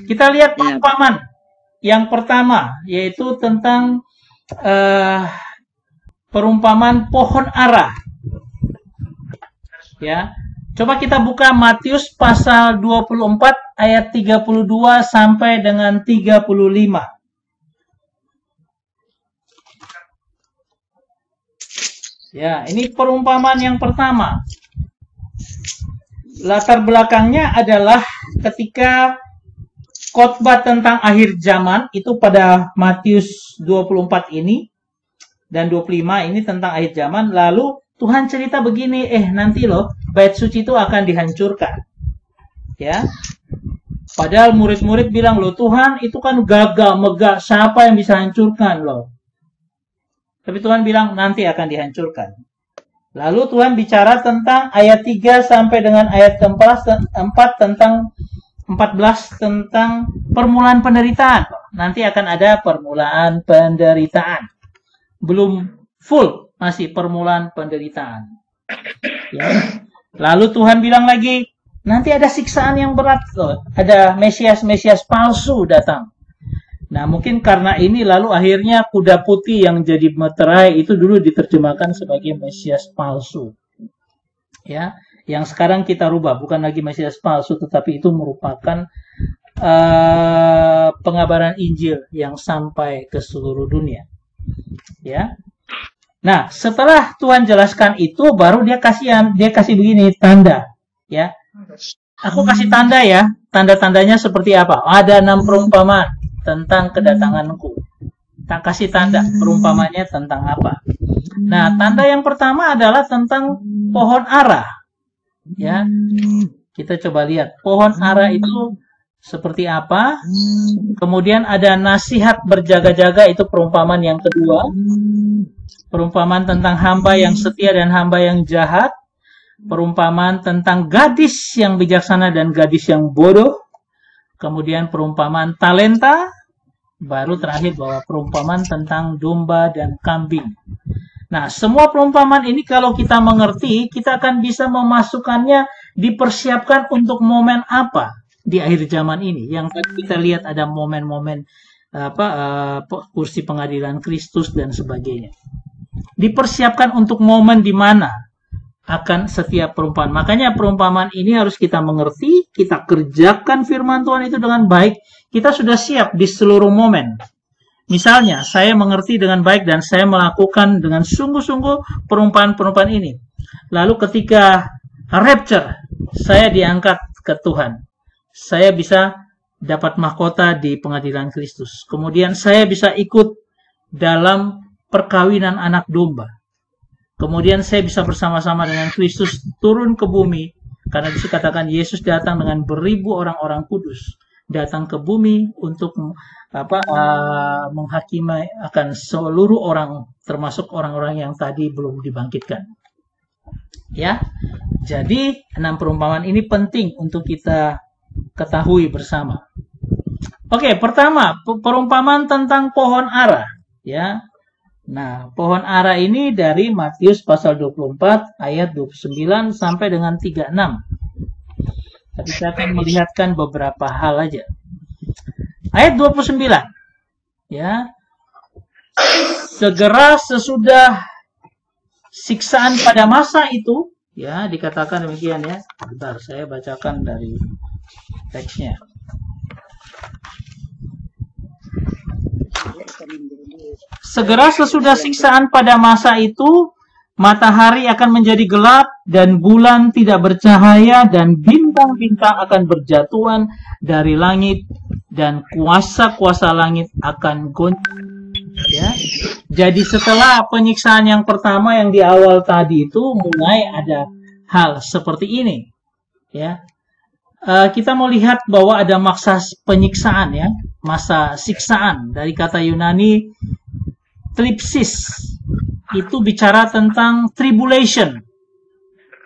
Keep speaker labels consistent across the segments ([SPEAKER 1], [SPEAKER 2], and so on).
[SPEAKER 1] Kita lihat perumpamaan yang pertama, yaitu tentang perumpamaan pohon ara. Ya, coba kita buka Matius pasal 24 ayat 32 sampai dengan 35. Ya, ini perumpamaan yang pertama. Latar belakangnya adalah ketika khotbah tentang akhir zaman itu pada Matius 24 ini dan 25 ini tentang akhir zaman. Lalu Tuhan cerita begini, nanti loh bait suci itu akan dihancurkan. Ya. Padahal murid-murid bilang, loh Tuhan itu kan gagah, megah, siapa yang bisa hancurkan loh. Tapi Tuhan bilang nanti akan dihancurkan. Lalu Tuhan bicara tentang ayat 3 sampai dengan ayat 4 tentang 14 tentang permulaan penderitaan. Nanti akan ada permulaan penderitaan. Belum full, masih permulaan penderitaan. Ya. Lalu Tuhan bilang lagi, nanti ada siksaan yang berat loh. Ada Mesias palsu datang. Nah, mungkin karena ini lalu akhirnya kuda putih yang jadi meterai itu dulu diterjemahkan sebagai Mesias palsu. Ya, yang sekarang kita rubah bukan lagi Mesias palsu, tetapi itu merupakan pengabaran Injil yang sampai ke seluruh dunia. Ya. Nah, setelah Tuhan jelaskan itu, baru dia kasih begini tanda. Ya, aku kasih tanda ya. Tanda-tandanya seperti apa? Ada 6 perumpamaan tentang kedatanganku. Tak kasih tanda, perumpamannya tentang apa. Nah, tanda yang pertama adalah tentang pohon ara. Ya, kita coba lihat. Pohon ara itu seperti apa. Kemudian ada nasihat berjaga-jaga, itu perumpamaan yang kedua. Perumpamaan tentang hamba yang setia dan hamba yang jahat. Perumpamaan tentang gadis yang bijaksana dan gadis yang bodoh. Kemudian perumpamaan talenta, baru terakhir bahwa perumpamaan tentang domba dan kambing. Nah, semua perumpamaan ini kalau kita mengerti, kita akan bisa memasukkannya, dipersiapkan untuk momen apa di akhir zaman ini. Yang tadi kita lihat ada momen-momen kursi pengadilan Kristus dan sebagainya. Dipersiapkan untuk momen di mana akan setiap perumpamaan. Makanya perumpamaan ini harus kita mengerti, kita kerjakan firman Tuhan itu dengan baik, kita sudah siap di seluruh momen. Misalnya, saya mengerti dengan baik dan saya melakukan dengan sungguh-sungguh perumpamaan-perumpamaan ini. Lalu ketika rapture, saya diangkat ke Tuhan. Saya bisa dapat mahkota di pengadilan Kristus. Kemudian saya bisa ikut dalam perkawinan anak domba. Kemudian saya bisa bersama-sama dengan Kristus turun ke bumi. Karena dikatakan Yesus datang dengan beribu orang-orang kudus. Datang ke bumi untuk menghakimi akan seluruh orang, termasuk orang-orang yang tadi belum dibangkitkan. Ya, jadi 6 perumpamaan ini penting untuk kita ketahui bersama. Oke, pertama perumpamaan tentang pohon ara. Ya. Nah, pohon ara ini dari Matius pasal 24 ayat 29 sampai dengan 36. Tapi saya akan melihatkan beberapa hal aja. Ayat 29. Ya. Segera sesudah siksaan pada masa itu, ya, dikatakan demikian ya. Bentar, saya bacakan dari teksnya. Segera sesudah siksaan pada masa itu, matahari akan menjadi gelap dan bulan tidak bercahaya dan bintang-bintang akan berjatuhan dari langit dan kuasa-kuasa langit akan goncang. Ya. Jadi setelah penyiksaan yang pertama yang di awal tadi itu mulai ada hal seperti ini. Ya. Kita mau lihat bahwa ada masa penyiksaan ya, masa siksaan dari kata Yunani tripsis, itu bicara tentang tribulation.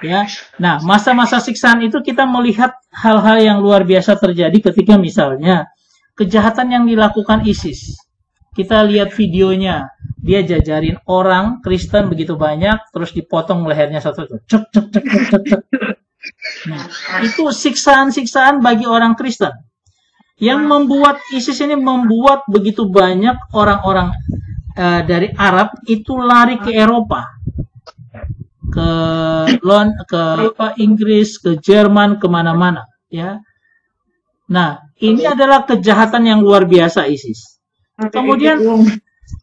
[SPEAKER 1] Ya. Nah, masa-masa siksaan itu kita melihat hal-hal yang luar biasa terjadi ketika misalnya kejahatan yang dilakukan ISIS. Kita lihat videonya, dia jajarin orang Kristen begitu banyak, terus dipotong lehernya satu-satu. Cek, cek, cek, cek, cek. Nah, itu siksaan-siksaan bagi orang Kristen. Yang membuat ISIS ini membuat begitu banyak orang-orang dari Arab itu lari ke Eropa, ke Inggris, ke Jerman, kemana-mana, ya. Nah, ini adalah kejahatan yang luar biasa ISIS. Kemudian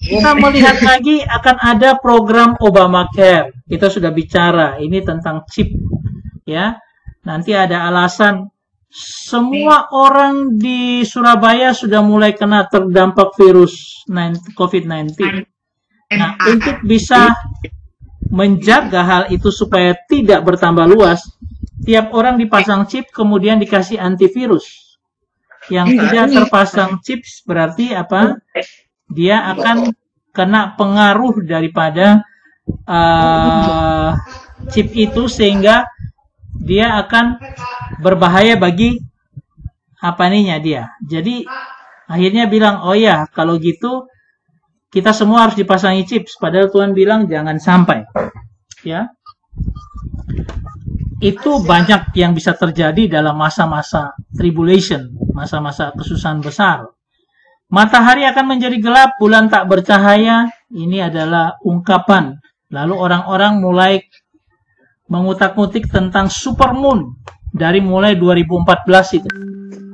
[SPEAKER 1] kita melihat lagi akan ada program Obamacare. Kita sudah bicara ini tentang chip, ya. Nanti ada alasan semua orang di Surabaya sudah mulai kena terdampak virus COVID-19. Nah, untuk bisa menjaga hal itu supaya tidak bertambah luas, tiap orang dipasang chip kemudian dikasih antivirus. Yang tidak terpasang chip berarti apa? Dia akan kena pengaruh daripada chip itu sehingga dia akan berbahaya bagi dia. Jadi akhirnya bilang, oh ya kalau gitu kita semua harus dipasangi chips. Padahal Tuhan bilang jangan sampai. Ya, itu banyak yang bisa terjadi dalam masa-masa tribulation, masa-masa kesusahan besar. Matahari akan menjadi gelap, bulan tak bercahaya. Ini adalah ungkapan. Lalu orang-orang mulai mengutak-ngutik tentang supermoon dari mulai 2014 itu.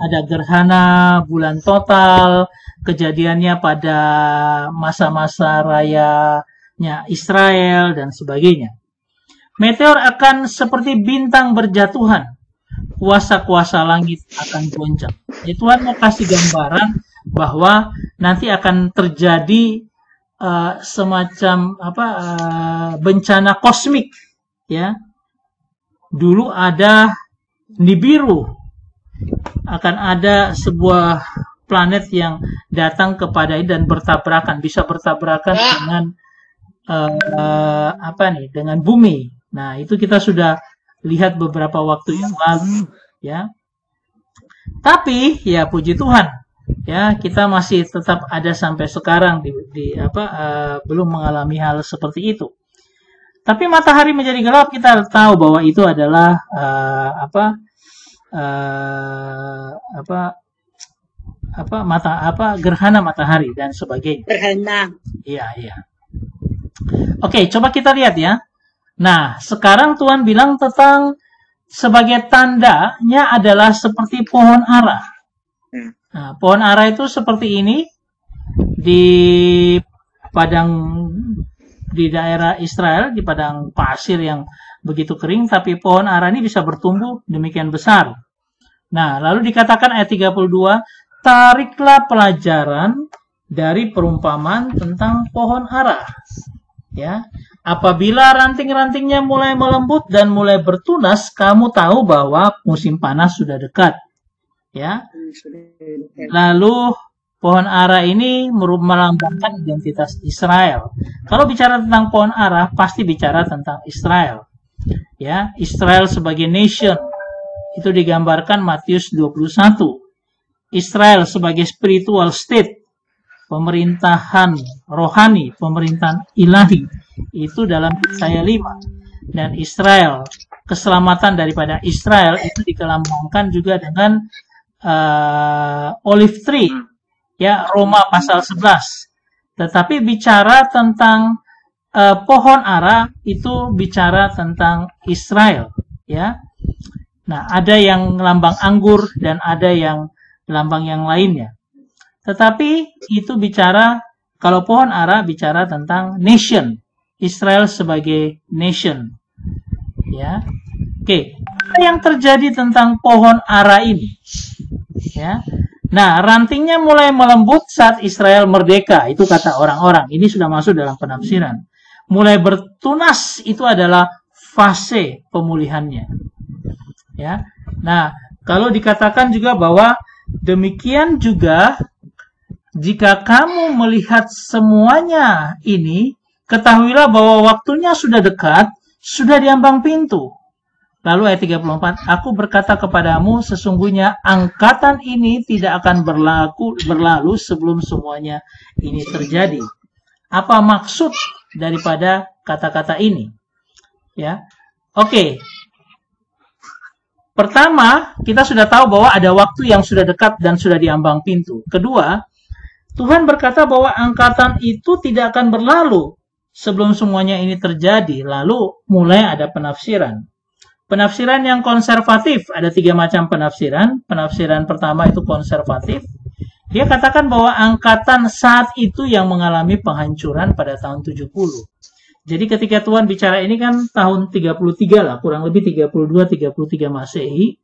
[SPEAKER 1] Ada gerhana bulan total, kejadiannya pada masa-masa rayanya Israel dan sebagainya. Meteor akan seperti bintang berjatuhan. Kuasa-kuasa langit akan goncang. Ya, Tuhan mau kasih gambaran bahwa nanti akan terjadi semacam bencana kosmik. Ya, dulu ada Nibiru, akan ada sebuah planet yang datang kepada ini dan bertabrakan, bisa bertabrakan dengan dengan bumi. Nah, itu kita sudah lihat beberapa waktu yang lalu, ya. Tapi ya puji Tuhan, ya kita masih tetap ada sampai sekarang belum mengalami hal seperti itu. Tapi matahari menjadi gelap, kita tahu bahwa itu adalah gerhana matahari dan sebagainya.
[SPEAKER 2] Gerhana.
[SPEAKER 1] Iya. Oke, coba kita lihat ya. Nah, sekarang Tuhan bilang tentang sebagai tandanya adalah seperti pohon ara. Nah, pohon ara itu seperti ini di di daerah Israel, di padang pasir yang begitu kering, tapi pohon ara ini bisa bertumbuh demikian besar. Nah, lalu dikatakan ayat 32, tariklah pelajaran dari perumpamaan tentang pohon ara. Ya, apabila ranting-rantingnya mulai melembut dan mulai bertunas, kamu tahu bahwa musim panas sudah dekat. Ya. Lalu pohon ara ini melambangkan identitas Israel. Kalau bicara tentang pohon ara, pasti bicara tentang Israel. Ya, Israel sebagai nation itu digambarkan Matius 21. Israel sebagai spiritual state, pemerintahan rohani, pemerintahan ilahi, itu dalam Yesaya 5. Dan Israel, keselamatan daripada Israel itu dikelambangkan juga dengan olive tree. Ya, Roma pasal 11. Tetapi bicara tentang pohon ara itu bicara tentang Israel, ya. Nah, ada yang lambang anggur dan ada yang lambang yang lainnya. Tetapi itu bicara, kalau pohon ara bicara tentang nation, Israel sebagai nation. Ya. Oke, apa yang terjadi tentang pohon ara ini? Ya. Nah, rantingnya mulai melembut saat Israel merdeka. Itu kata orang-orang. Ini sudah masuk dalam penafsiran. Mulai bertunas itu adalah fase pemulihannya. Ya. Nah, kalau dikatakan juga bahwa demikian juga jika kamu melihat semuanya ini, ketahuilah bahwa waktunya sudah dekat, sudah di ambang pintu. Lalu ayat 34, aku berkata kepadamu, sesungguhnya angkatan ini tidak akan berlalu sebelum semuanya ini terjadi. Apa maksud daripada kata-kata ini? Ya, oke. Pertama, kita sudah tahu bahwa ada waktu yang sudah dekat dan sudah diambang pintu. Kedua, Tuhan berkata bahwa angkatan itu tidak akan berlalu sebelum semuanya ini terjadi. Lalu mulai ada penafsiran. Penafsiran yang konservatif, ada 3 macam penafsiran. Penafsiran pertama itu konservatif. Dia katakan bahwa angkatan saat itu yang mengalami penghancuran pada tahun 70. Jadi ketika Tuhan bicara ini kan tahun 33 lah, kurang lebih 32-33 Masehi.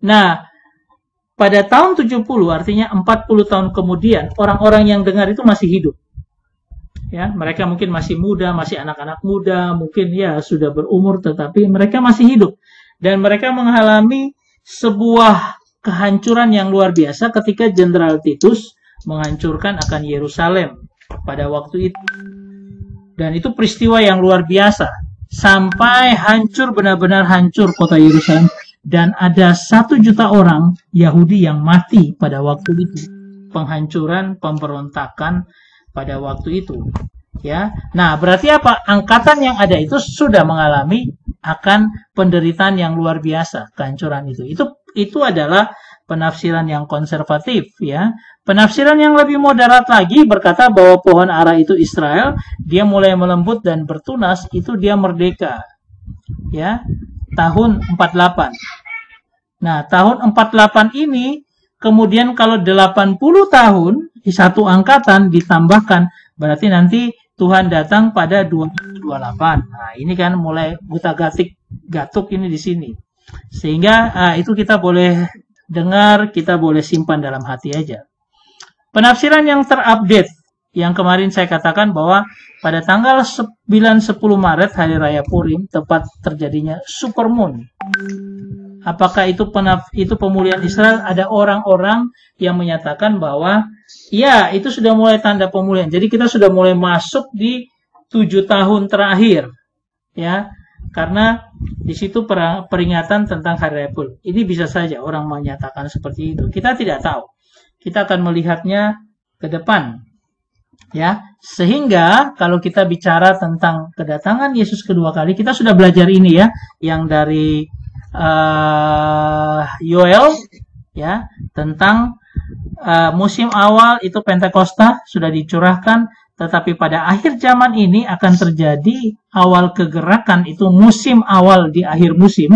[SPEAKER 1] Nah, pada tahun 70 artinya 40 tahun kemudian, orang-orang yang dengar itu masih hidup. Ya, mereka mungkin masih muda, masih anak-anak muda, mungkin ya sudah berumur, tetapi mereka masih hidup. Dan mereka mengalami sebuah kehancuran yang luar biasa ketika Jenderal Titus menghancurkan akan Yerusalem pada waktu itu. Dan itu peristiwa yang luar biasa. Sampai hancur, benar-benar hancur kota Yerusalem. Dan ada 1 juta orang Yahudi yang mati pada waktu itu. Penghancuran, pemberontakan pada waktu itu. Ya, nah berarti apa? Angkatan yang ada itu sudah mengalami akan penderitaan yang luar biasa, kehancuran itu. Itu adalah penafsiran yang konservatif, ya. Penafsiran yang lebih moderat lagi berkata bahwa pohon ara itu Israel, dia mulai melembut dan bertunas, itu dia merdeka. Ya, tahun 48. Nah, tahun 48 ini kemudian kalau 80 tahun di satu angkatan ditambahkan, berarti nanti Tuhan datang pada 2028. Nah, ini kan mulai gatuk ini di sini. Sehingga itu kita boleh dengar, kita boleh simpan dalam hati aja. Penafsiran yang terupdate, yang kemarin saya katakan bahwa pada tanggal 9-10 Maret, Hari Raya Purim, tepat terjadinya supermoon. Apakah itu pemulihan Israel? Ada orang-orang yang menyatakan bahwa ya, itu sudah mulai tanda pemulihan. Jadi kita sudah mulai masuk di 7 tahun terakhir. Ya, karena di situ peringatan tentang Hari Raya Purim. Ini bisa saja orang menyatakan seperti itu. Kita tidak tahu. Kita akan melihatnya ke depan. Ya, sehingga kalau kita bicara tentang kedatangan Yesus kedua kali, kita sudah belajar ini ya, yang dari Yoel ya, tentang musim awal itu Pentakosta sudah dicurahkan, tetapi pada akhir zaman ini akan terjadi awal kegerakan, itu musim awal di akhir musim.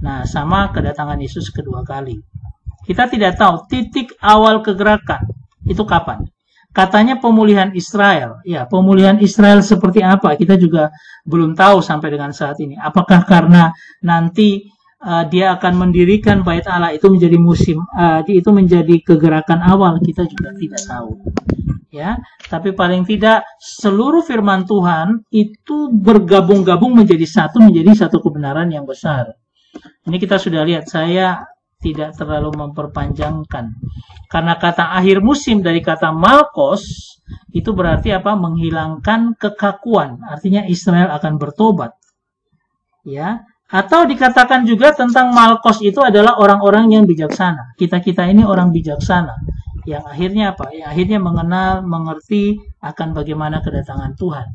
[SPEAKER 1] Nah, sama kedatangan Yesus kedua kali. Kita tidak tahu titik awal kegerakan itu kapan. Katanya pemulihan Israel. Ya, pemulihan Israel seperti apa? Kita juga belum tahu sampai dengan saat ini. Apakah karena nanti dia akan mendirikan Bait Allah itu menjadi itu menjadi kegerakan awal, kita juga tidak tahu. Ya, tapi paling tidak seluruh firman Tuhan itu bergabung-gabung menjadi satu kebenaran yang besar. Ini kita sudah lihat, saya tidak terlalu memperpanjangkan. Karena kata akhir musim dari kata Malkos itu berarti apa? Menghilangkan kekakuan. Artinya Israel akan bertobat. Ya, atau dikatakan juga tentang Malkos itu adalah orang-orang yang bijaksana. Kita-kita ini orang bijaksana. Yang akhirnya apa? Yang akhirnya mengenal, mengerti akan bagaimana kedatangan Tuhan.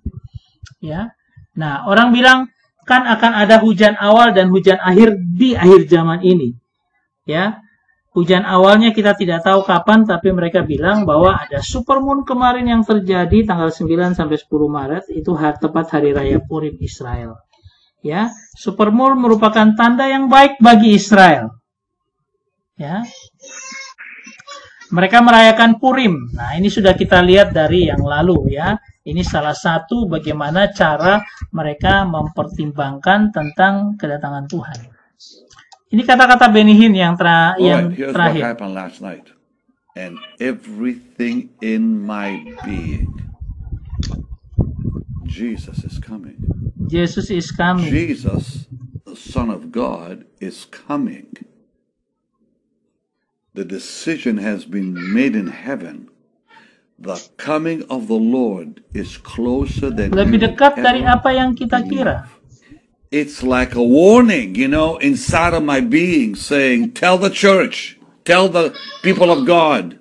[SPEAKER 1] Ya. Nah, orang bilang kan akan ada hujan awal dan hujan akhir di akhir zaman ini. Ya, hujan awalnya kita tidak tahu kapan, tapi mereka bilang bahwa ada supermoon kemarin yang terjadi tanggal 9 sampai 10 Maret, itu tepat Hari Raya Purim Israel. Ya, supermoon merupakan tanda yang baik bagi Israel. Ya, mereka merayakan Purim. Nah, ini sudah kita lihat dari yang lalu ya. Ini salah satu bagaimana cara mereka mempertimbangkan tentang kedatangan Tuhan. Ini kata-kata Benny Hinn yang terakhir.
[SPEAKER 2] Here's what happened last night. And everything in my being, Jesus is coming.
[SPEAKER 1] Jesus is coming.
[SPEAKER 2] Jesus, the Son of God, is coming. The decision has been made in heaven. The coming of the Lord is closer than
[SPEAKER 1] lebih dekat dari apa yang kita kira.
[SPEAKER 2] It's like a warning, you know, inside of my being saying, tell the church, tell the people of God.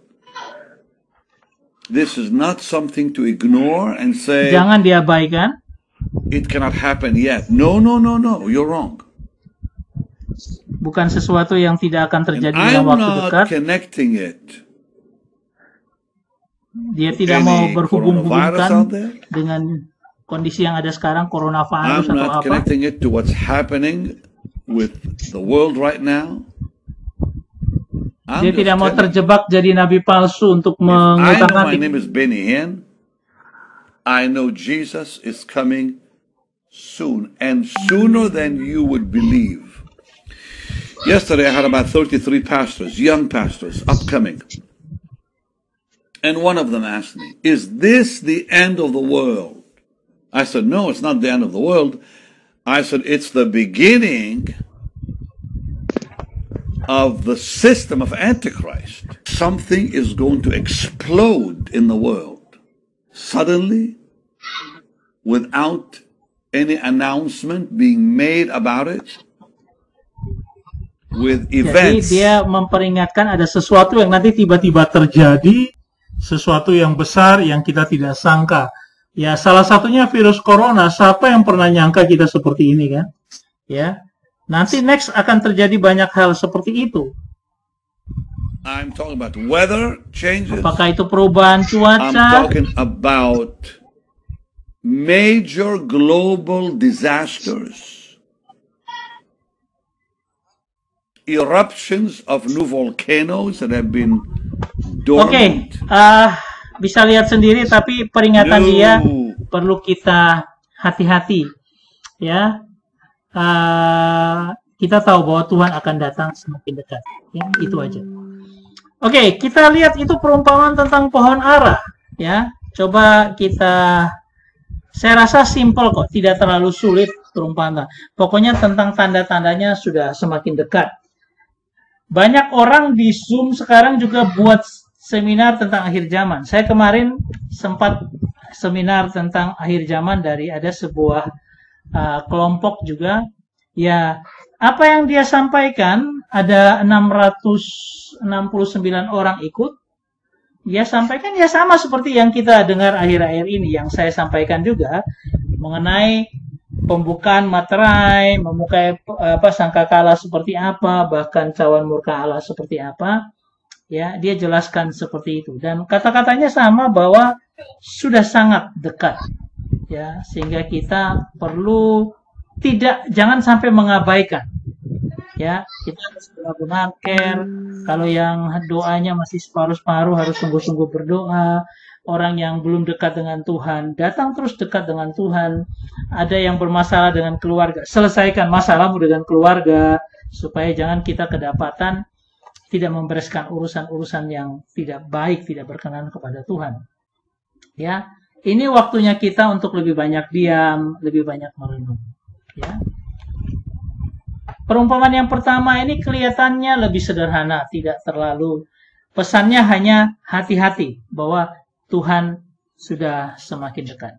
[SPEAKER 2] This is not something to ignore and say,
[SPEAKER 1] jangan diabaikan.
[SPEAKER 2] It cannot happen yet. No, you're wrong.
[SPEAKER 1] bukan sesuatu yang tidak akan
[SPEAKER 2] And
[SPEAKER 1] terjadi
[SPEAKER 2] I'm
[SPEAKER 1] dalam waktu
[SPEAKER 2] not
[SPEAKER 1] dekat.
[SPEAKER 2] connecting it
[SPEAKER 1] Dia
[SPEAKER 2] to
[SPEAKER 1] tidak mau
[SPEAKER 2] any coronavirus
[SPEAKER 1] berhubung-hubungkan
[SPEAKER 2] out there.
[SPEAKER 1] dengan kondisi yang ada sekarang, coronavirus
[SPEAKER 2] I'm
[SPEAKER 1] atau
[SPEAKER 2] not
[SPEAKER 1] apa.
[SPEAKER 2] connecting it to what's happening with the world right now.
[SPEAKER 1] Dia
[SPEAKER 2] I'm
[SPEAKER 1] tidak
[SPEAKER 2] just
[SPEAKER 1] mau
[SPEAKER 2] telling you.
[SPEAKER 1] terjebak jadi nabi palsu untuk
[SPEAKER 2] If I know my
[SPEAKER 1] mengutak-atik.
[SPEAKER 2] name is Benny Hinn, I know Jesus is coming soon, and sooner than you would believe. Yesterday, I had about 33 pastors, young pastors, upcoming. And one of them asked me, is this the end of the world? I said, no, it's not the end of the world. I said, it's the beginning of the system of Antichrist. Something is going to explode in the world suddenly without any announcement being made about it, with
[SPEAKER 1] Jadi
[SPEAKER 2] events.
[SPEAKER 1] dia memperingatkan ada sesuatu yang nanti tiba-tiba terjadi, sesuatu yang besar yang kita tidak sangka. Ya, salah satunya virus corona. Siapa yang pernah nyangka kita seperti ini kan? Ya, nanti next akan terjadi banyak hal seperti itu.
[SPEAKER 2] I'm talking about weather changes.
[SPEAKER 1] Apakah itu perubahan
[SPEAKER 2] I'm
[SPEAKER 1] cuaca?
[SPEAKER 2] talking about major global disasters, eruptions of new volcanoes that have been
[SPEAKER 1] Oke,
[SPEAKER 2] dormant.
[SPEAKER 1] bisa lihat sendiri, tapi peringatan dia
[SPEAKER 2] New
[SPEAKER 1] perlu kita hati-hati. Ya, kita tahu bahwa Tuhan akan datang semakin dekat. Ya, itu aja. Oke, kita lihat itu perumpamaan tentang pohon ara. Ya, coba kita. Saya rasa simpel kok, tidak terlalu sulit perumpamaan. Pokoknya tentang tanda-tandanya sudah semakin dekat. Banyak orang di Zoom sekarang juga buat seminar tentang akhir zaman. Saya kemarin sempat seminar tentang akhir zaman dari ada sebuah kelompok juga. Ya, apa yang dia sampaikan, ada 669 orang ikut. Dia sampaikan ya sama seperti yang kita dengar akhir-akhir ini, yang saya sampaikan juga mengenai pembukaan materai, membuka sangkakala seperti apa, bahkan cawan murka Allah seperti apa. Ya, dia jelaskan seperti itu, dan kata-katanya sama bahwa sudah sangat dekat. Ya, sehingga kita perlu jangan sampai mengabaikan. Ya, kita harus benar-benar care. Kalau yang doanya masih separuh-separuh, harus sungguh-sungguh berdoa. Orang yang belum dekat dengan Tuhan, datang terus dekat dengan Tuhan. Ada yang bermasalah dengan keluarga, selesaikan masalahmu dengan keluarga, supaya jangan kita kedapatan tidak membereskan urusan-urusan yang tidak baik, tidak berkenan kepada Tuhan. Ya, ini waktunya kita untuk lebih banyak diam, lebih banyak merenung. Ya. Perumpamaan yang pertama ini kelihatannya lebih sederhana, tidak terlalu. Pesannya hanya hati-hati bahwa Tuhan sudah semakin dekat.